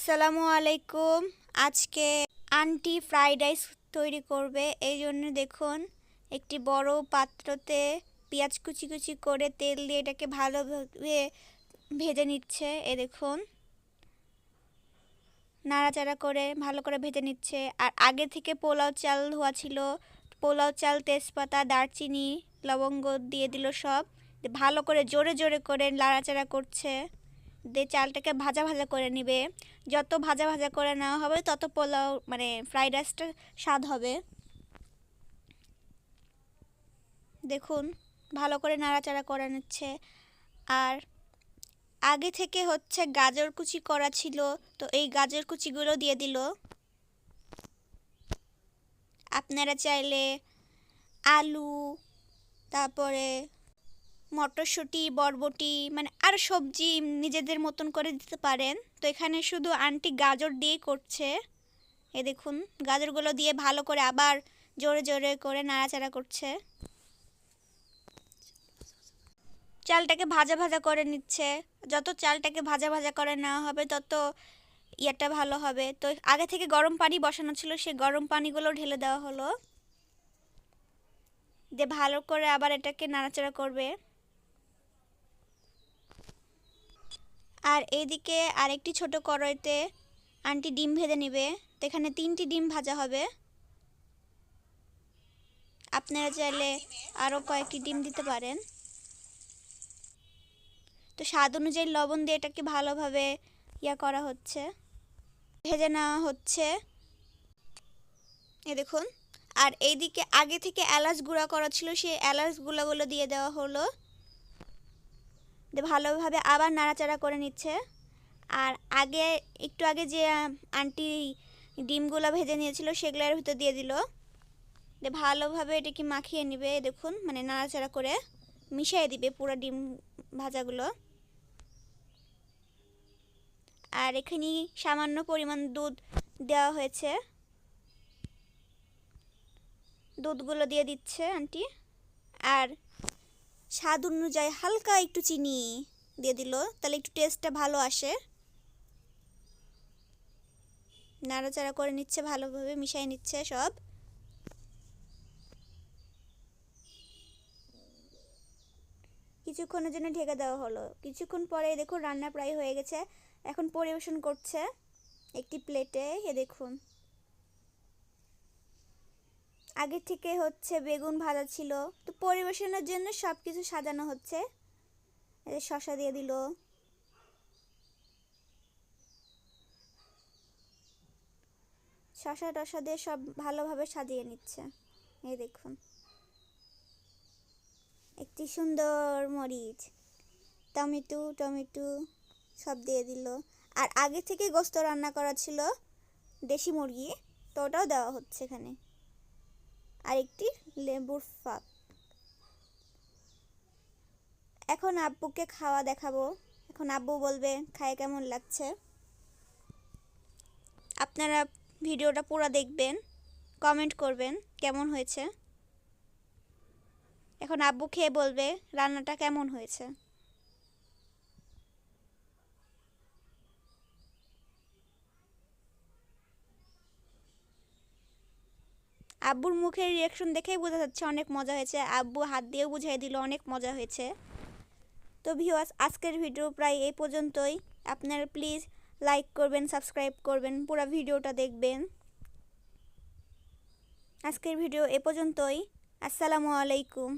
আসসালামু আলাইকুম। আজকে আন্টি ফ্রাইড রাইস তৈরি করবে। এই জন্য দেখুন একটি বড় পাত্রতে পেঁয়াজ কুচি কুচি করে তেল দিয়ে এটাকে ভালোভাবে ভেজে নিচ্ছে। দেখুন নাড়াচাড়া করে ভালো করে ভেজে নিচ্ছে। আর আগে থেকে পোলাও চাল ধোয়া ছিল, পোলাও চাল, তেজপাতা, দারচিনি, লবঙ্গ দিয়ে দিল সব। ভালো করে জোরে জোরে করে নাড়াচাড়া করছে। দিয়ে চালটাকে ভাজা ভাজা করে নিবে। যত ভাজা ভাজা করে নেওয়া হবে তত পোলাও ফ্রাইড রাইসটা স্বাদ হবে। দেখুন ভালো করে নাড়াচাড়া করে নিচ্ছে। আর আগে থেকে গাজর কুচি করা ছিল, তো এই গাজর কুচিগুলো দিয়ে দিল। আপনারা চাইলে আলু, তারপরে মটরশুঁটি, বরবটি আর সবজি নিজেদের মতন করে দিতে পারেন। তো এখানে শুধু আন্টি গাজর দিয়ে করছে। দেখুন গাজরগুলো দিয়ে ভালো করে আবার জোরে জোরে করে নাড়াচাড়া করছে। চালটাকে ভাজা ভাজা করে নিচ্ছে। যত চালটাকে ভাজা ভাজা করে নেওয়া হবে তত ইয়েটা ভালো হবে। তো আগে থেকে গরম পানি বসানো ছিল, সেই গরম পানিগুলো ঢেলে দেওয়া হলো। দিয়ে ভালো করে আবার এটাকে নাড়াচাড়া করবে। আর এইদিকে আরেকটি ছোট কড়াইতে আন্টি ডিম ভেজে নেবে। তো এখানে 3টি ডিম ভাজা হবে। আপনারা চাইলে আরও কয়েকটি ডিম দিতে পারেন। তো স্বাদ অনুযায়ী লবণ দিয়ে এটাকে ভালোভাবে করা হচ্ছে, ভেজে নেওয়া হচ্ছে। দেখুন। আর এইদিকে আগে থেকে এলাচ গুঁড়া করা ছিল, সেই এলাচ গুঁড়াগুলো দিয়ে দেওয়া হলো। ভালোভাবে আবার নাড়াচাড়া করে নিচ্ছে। আর একটু আগে যে আন্টি ডিমগুলো ভেজে নিয়েছিল সেগুলোর ভিতর দিয়ে দিল। ভালোভাবে এটাকে মাখিয়ে নেবে। দেখুন নাড়াচাড়া করে মিশিয়ে দিবে পুরো ডিম ভাজাগুলো। আর এখানে সামান্য পরিমাণ দুধ দেওয়া হয়েছে, দুধগুলো দিয়ে দিচ্ছে আন্টি। আর স্বাদ অনুযায়ী হালকা একটু চিনি দিয়ে দিল, তাহলে একটু টেস্টটা ভালো আসে। নাড়াচাড়া করে নিচ্ছে, ভালোভাবে মিশিয়ে নিচ্ছে সব। কিছুক্ষণের জন্য ঢেকে দেওয়া হলো। কিছুক্ষণ পরে দেখুন রান্না প্রায় হয়ে গেছে। এখন পরিবেশন করছে একটি প্লেটে। দেখুন আগে থেকে বেগুন ভাজা ছিল, তো পরিবেশনের জন্য সব কিছু সাজানো হচ্ছে। শসা দিয়ে দিল, শসা টসা দিয়ে সব ভালোভাবে সাজিয়ে নিচ্ছে। দেখুন একটি সুন্দর মরিচ, টমেটো টমেটো সব দিয়ে দিল। আর আগে থেকে গোস্ত রান্না করা ছিল, দেশি মুরগি, তো ওটাও দেওয়া হচ্ছে এখানে। আর একটি লেবুর ফাঁক। এখন আব্বুকে খাওয়া দেখাবো। এখন আব্বু বলবে খায় কেমন লাগছে। আপনারা ভিডিওটা পুরো দেখবেন, কমেন্ট করবেন কেমন হয়েছে। এখন আব্বু খেয়ে বলবে রান্নাটা কেমন হয়েছে। আব্বুর মুখের রিয়াকশন দেখেই বোঝা যাচ্ছে অনেক মজা হয়েছে। আব্বু হাত দিয়েও বুঝিয়ে দিল অনেক মজা হয়েছে। তো ভিউয়ার্স, আজকের ভিডিও প্রায় এই পর্যন্তই। আপনারা প্লিজ লাইক করবেন, সাবস্ক্রাইব করবেন, পুরো ভিডিওটা দেখবেন। আজকের ভিডিও এ পর্যন্তই। আসসালামু আলাইকুম।